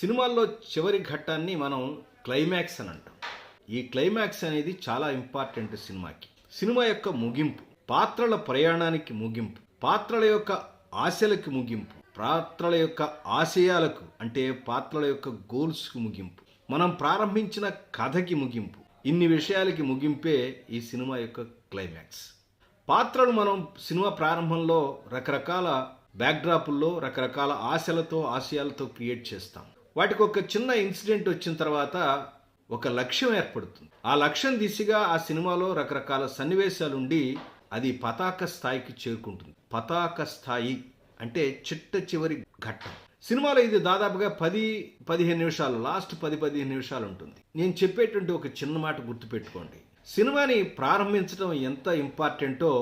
సినిమాల్లో చివరి ఘట్టాన్ని మనం క్లైమాక్స్ అని అంటాం. ఈ క్లైమాక్స్ అనేది చాలా ఇంపార్టెంట్ సినిమాకి. సినిమా యొక్క ముగింపు, పాత్రల ప్రయాణానికి ముగింపు, పాత్రల యొక్క ఆశలకి ముగింపు, పాత్రల యొక్క ఆశయాలకు అంటే పాత్రల యొక్క గోల్స్కి ముగింపు, మనం ప్రారంభించిన కథకి ముగింపు, ఇన్ని విషయాలకి ముగింపే ఈ సినిమా యొక్క క్లైమాక్స్. పాత్రలు మనం సినిమా ప్రారంభంలో రకరకాల బ్యాక్డ్రాపుల్లో రకరకాల ఆశలతో ఆశయాలతో క్రియేట్ చేస్తాం. వాటికి ఒక చిన్న ఇన్సిడెంట్ వచ్చిన తర్వాత ఒక లక్ష్యం ఏర్పడుతుంది. ఆ లక్ష్యం దిశగా ఆ సినిమాలో రకరకాల సన్నివేశాలుండి అది పతాక స్థాయికి చేరుకుంటుంది. పతాక స్థాయి అంటే చిట్ట చివరి ఘట్టం. సినిమాలో ఇది దాదాపుగా 10-15 నిమిషాలు, లాస్ట్ 10-15 నిమిషాలు ఉంటుంది. నేను చెప్పేటువంటి ఒక చిన్న మాట గుర్తుపెట్టుకోండి. సినిమాని ప్రారంభించడం ఎంత ఇంపార్టెంటో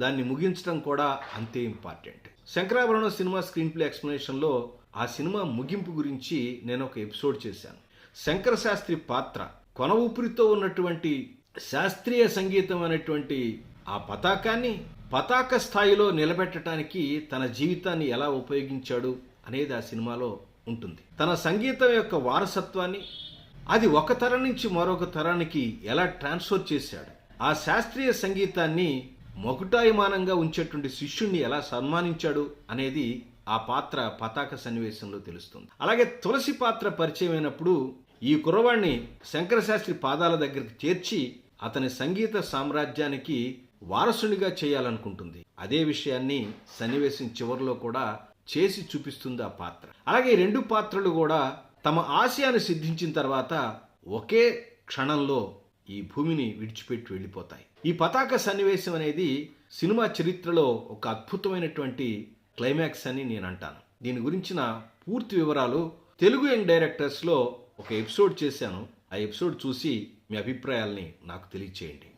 దాన్ని ముగించడం కూడా అంతే important. Sankarabharanam cinema screenplay ఎక్స్ప్లెనేషన్లో ఆ సినిమా ముగింపు గురించి నేను ఒక ఎపిసోడ్ చేశాను. శంకర శాస్త్రి పాత్ర కొన ఊపిరితో ఉన్నటువంటి శాస్త్రీయ సంగీతం అనేటువంటి ఆ పతాకాన్ని పతాక స్థాయిలో నిలబెట్టడానికి తన జీవితాన్ని ఎలా ఉపయోగించాడు అనేది ఆ సినిమాలో ఉంటుంది. తన సంగీతం యొక్క వారసత్వాన్ని అది ఒక తరం నుంచి మరొక తరానికి ఎలా ట్రాన్స్ఫర్ చేశాడు, ఆ శాస్త్రీయ సంగీతాన్ని మొకుటాయమానంగా ఉంచేటువంటి శిష్యుణ్ణి ఎలా సన్మానించాడు అనేది ఆ పాత్ర పతాక సన్నివేశంలో తెలుస్తుంది. అలాగే తులసి పాత్ర పరిచయం అయినప్పుడు ఈ కుర్రవాణ్ణి శంకర శాస్త్రి పాదాల దగ్గరికి చేర్చి అతని సంగీత సామ్రాజ్యానికి వారసునిగా చేయాలనుకుంటుంది. అదే విషయాన్ని సన్నివేశం చివరిలో కూడా చేసి చూపిస్తుంది ఆ పాత్ర. అలాగే ఈ రెండు పాత్రలు కూడా తమ ఆశయాన్ని సిద్ధించిన తర్వాత ఒకే క్షణంలో ఈ భూమిని విడిచిపెట్టి వెళ్ళిపోతాయి. ఈ పతాక సన్నివేశం అనేది సినిమా చరిత్రలో ఒక అద్భుతమైనటువంటి క్లైమాక్స్ అని నేను అంటాను. దీని గురించిన పూర్తి వివరాలు తెలుగు యంగ్ డైరెక్టర్స్లో ఒక ఎపిసోడ్ చేశాను. ఆ ఎపిసోడ్ చూసి మీ అభిప్రాయాల్ని నాకు తెలియచేయండి.